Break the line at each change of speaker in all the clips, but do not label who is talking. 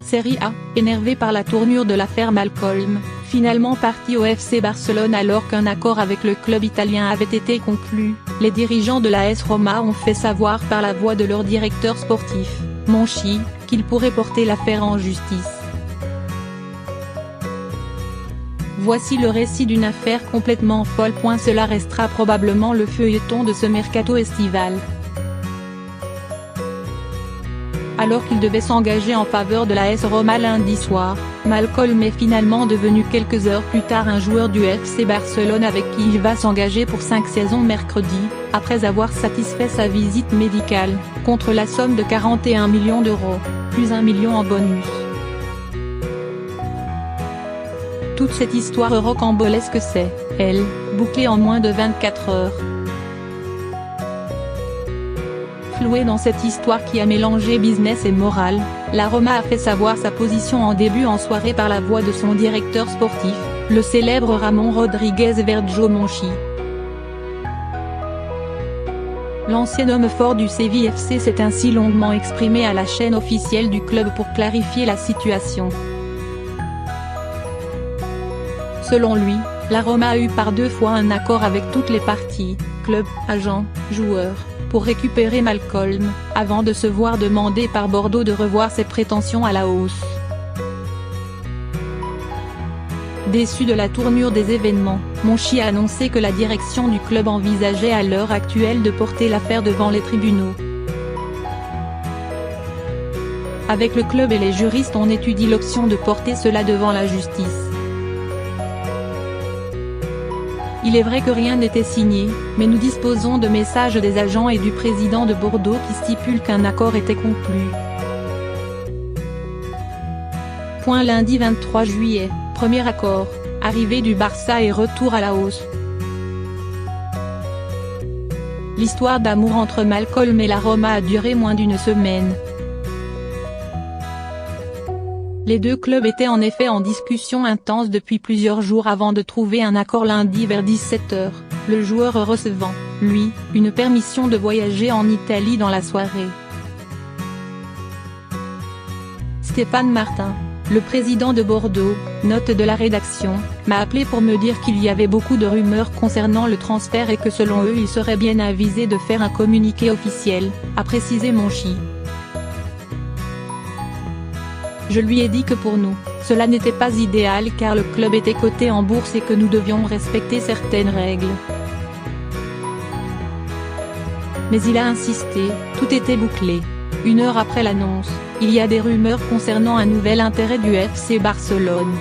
Serie A, énervé par la tournure de l'affaire Malcolm, finalement parti au FC Barcelone alors qu'un accord avec le club italien avait été conclu, les dirigeants de l'AS Roma ont fait savoir par la voix de leur directeur sportif, Monchi, qu'ils pourraient porter l'affaire en justice. Voici le récit d'une affaire complètement folle. Cela restera probablement le feuilleton de ce mercato estival. Alors qu'il devait s'engager en faveur de l'AS Roma lundi soir, Malcolm est finalement devenu quelques heures plus tard un joueur du FC Barcelone avec qui il va s'engager pour 5 saisons mercredi, après avoir satisfait sa visite médicale, contre la somme de 41 millions d'euros, plus 1 million en bonus. Toute cette histoire rocambolesque s'est, elle, bouclée en moins de 24 heures. Flouée dans cette histoire qui a mélangé business et morale, la Roma a fait savoir sa position en début en soirée par la voix de son directeur sportif, le célèbre Ramon Rodriguez Vergio Monchi. L'ancien homme fort du Séville FC s'est ainsi longuement exprimé à la chaîne officielle du club pour clarifier la situation. Selon lui, la Roma a eu par 2 fois un accord avec toutes les parties, club, agents, joueurs, pour récupérer Malcolm, avant de se voir demander par Bordeaux de revoir ses prétentions à la hausse. Déçu de la tournure des événements, Monchi a annoncé que la direction du club envisageait à l'heure actuelle de porter l'affaire devant les tribunaux. Avec le club et les juristes, on étudie l'option de porter cela devant la justice. Il est vrai que rien n'était signé, mais nous disposons de messages des agents et du président de Bordeaux qui stipulent qu'un accord était conclu. Lundi 23 juillet, premier accord, arrivée du Barça et retour à la hausse. L'histoire d'amour entre Malcolm et la Roma a duré moins d'une semaine. Les deux clubs étaient en effet en discussion intense depuis plusieurs jours avant de trouver un accord lundi vers 17 h, le joueur recevant, lui, une permission de voyager en Italie dans la soirée. Stéphane Martin, le président de Bordeaux, note de la rédaction, m'a appelé pour me dire qu'il y avait beaucoup de rumeurs concernant le transfert et que selon eux il serait bien avisé de faire un communiqué officiel, a précisé Monchi. Je lui ai dit que pour nous, cela n'était pas idéal car le club était coté en bourse et que nous devions respecter certaines règles. Mais il a insisté, tout était bouclé. 1 heure après l'annonce, il y a des rumeurs concernant un nouvel intérêt du FC Barcelone.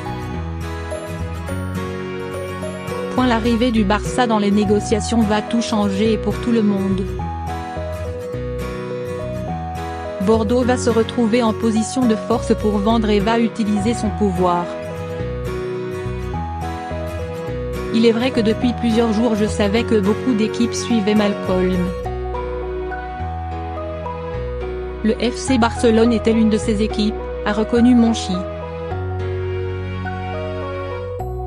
L'arrivée du Barça dans les négociations va tout changer et pour tout le monde. Bordeaux va se retrouver en position de force pour vendre et va utiliser son pouvoir. Il est vrai que depuis plusieurs jours je savais que beaucoup d'équipes suivaient Malcolm. Le FC Barcelone était l'une de ces équipes, a reconnu Monchi.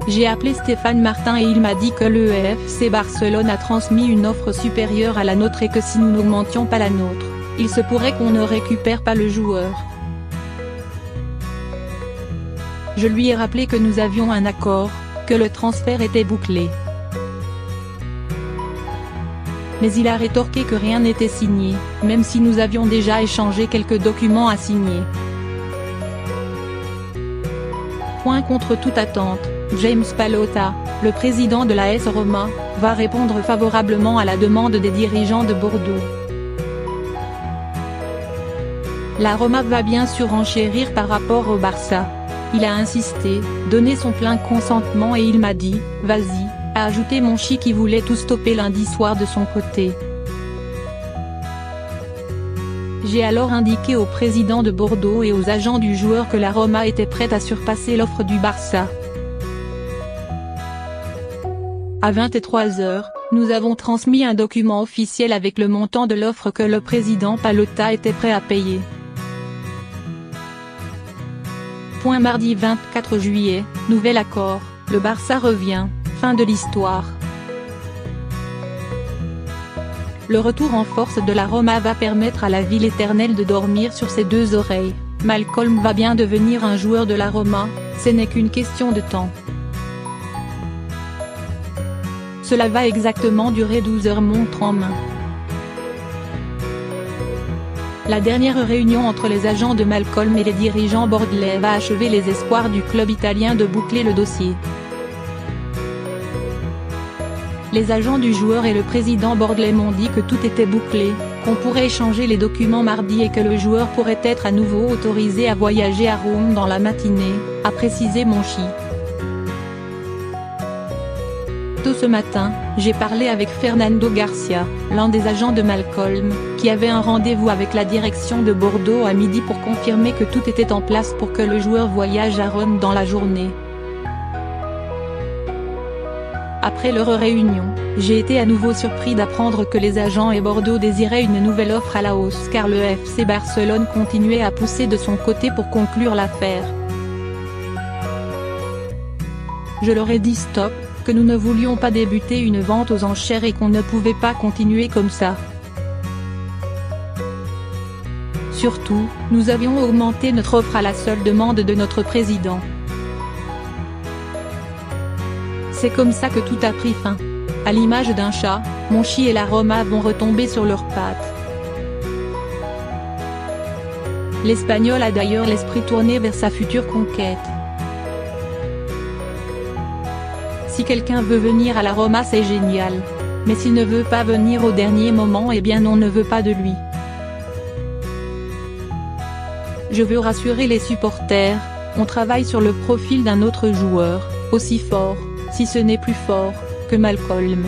J'ai appelé Stéphane Martin et il m'a dit que le FC Barcelone a transmis une offre supérieure à la nôtre et que si nous n'augmentions pas la nôtre, il se pourrait qu'on ne récupère pas le joueur. Je lui ai rappelé que nous avions un accord, que le transfert était bouclé. Mais il a rétorqué que rien n'était signé, même si nous avions déjà échangé quelques documents à signer. Contre toute attente, James Pallotta, le président de l'AS Roma, va répondre favorablement à la demande des dirigeants de Bordeaux. La Roma va bien sûr enchérir par rapport au Barça. Il a insisté, donné son plein consentement et il m'a dit « Vas-y », a ajouté Monchi qui voulait tout stopper lundi soir de son côté. J'ai alors indiqué au président de Bordeaux et aux agents du joueur que la Roma était prête à surpasser l'offre du Barça. À 23 h, nous avons transmis un document officiel avec le montant de l'offre que le président Pallotta était prêt à payer. Mardi 24 juillet, nouvel accord, le Barça revient, fin de l'histoire. Le retour en force de la Roma va permettre à la ville éternelle de dormir sur ses 2 oreilles. Malcolm va bien devenir un joueur de la Roma, ce n'est qu'une question de temps. Cela va exactement durer 12 heures montre en main. La dernière réunion entre les agents de Malcolm et les dirigeants bordelais va achever les espoirs du club italien de boucler le dossier. Les agents du joueur et le président bordelais m'ont dit que tout était bouclé, qu'on pourrait échanger les documents mardi et que le joueur pourrait être à nouveau autorisé à voyager à Rome dans la matinée, a précisé Monchi. Tôt ce matin, j'ai parlé avec Fernando Garcia, l'un des agents de Malcolm, qui avait un rendez-vous avec la direction de Bordeaux à midi pour confirmer que tout était en place pour que le joueur voyage à Rome dans la journée. Après leur réunion, j'ai été à nouveau surpris d'apprendre que les agents et Bordeaux désiraient une nouvelle offre à la hausse car le FC Barcelone continuait à pousser de son côté pour conclure l'affaire. Je leur ai dit stop, que nous ne voulions pas débuter une vente aux enchères et qu'on ne pouvait pas continuer comme ça. Surtout, nous avions augmenté notre offre à la seule demande de notre président. C'est comme ça que tout a pris fin. À l'image d'un chat, Monchi et la Roma vont retomber sur leurs pattes. L'Espagnol a d'ailleurs l'esprit tourné vers sa future conquête. Si quelqu'un veut venir à la Roma c'est génial. Mais s'il ne veut pas venir au dernier moment eh bien on ne veut pas de lui. Je veux rassurer les supporters, on travaille sur le profil d'un autre joueur, aussi fort, si ce n'est plus fort, que Malcolm.